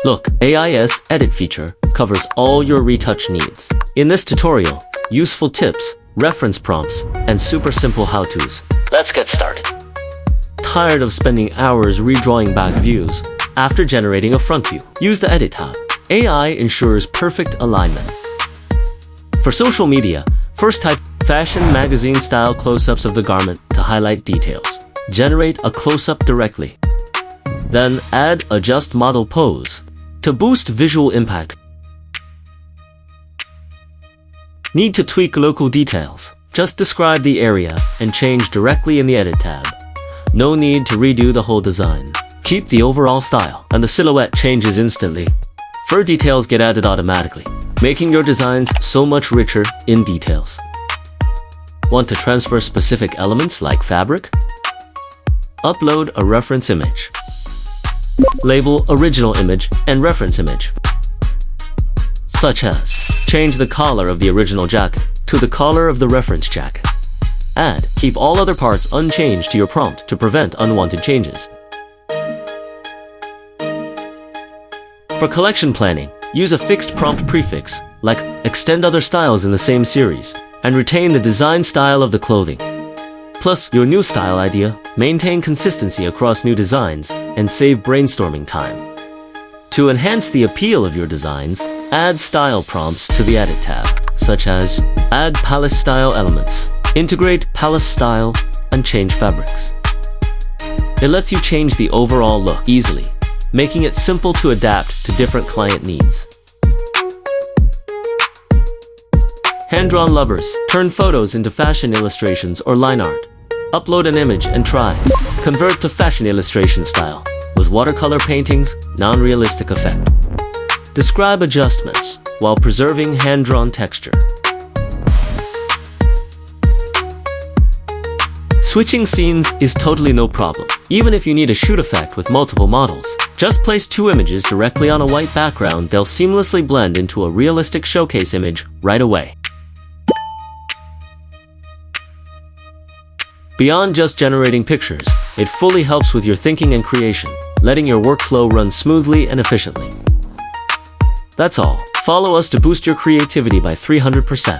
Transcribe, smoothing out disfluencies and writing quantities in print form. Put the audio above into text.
Look, AI's edit feature covers all your retouch needs. In this tutorial, useful tips, reference prompts, and super simple how-tos. Let's get started. Tired of spending hours redrawing back views after generating a front view? Use the Edit tab. AI ensures perfect alignment. For social media, first type fashion magazine style close-ups of the garment to highlight details. Generate a close-up directly. Then add adjust model pose to boost visual impact. Need to tweak local details? Just describe the area and change directly in the Edit tab. No need to redo the whole design. Keep the overall style, and the silhouette changes instantly. Fur details get added automatically, making your designs so much richer in details. Want to transfer specific elements like fabric? Upload a reference image. Label original image and reference image, such as change the collar of the original jacket to the collar of the reference jacket. Keep all other parts unchanged to your prompt to prevent unwanted changes. For collection planning, use a fixed prompt prefix, like extend other styles in the same series, and retain the design style of the clothing. Plus your new style idea, maintain consistency across new designs, and save brainstorming time. To enhance the appeal of your designs, add style prompts to the Edit tab, such as add palace style elements, integrate palace style, and change fabrics. It lets you change the overall look easily, making it simple to adapt to different client needs. Hand-drawn lovers, turn photos into fashion illustrations or line art. Upload an image and try. Convert to fashion illustration style with watercolor paintings, non-realistic effect. Describe adjustments while preserving hand-drawn texture. Switching scenes is totally no problem, even if you need a shoot effect with multiple models. Just place two images directly on a white background, they'll seamlessly blend into a realistic showcase image right away. Beyond just generating pictures, it fully helps with your thinking and creation, letting your workflow run smoothly and efficiently. That's all. Follow us to boost your creativity by 300%.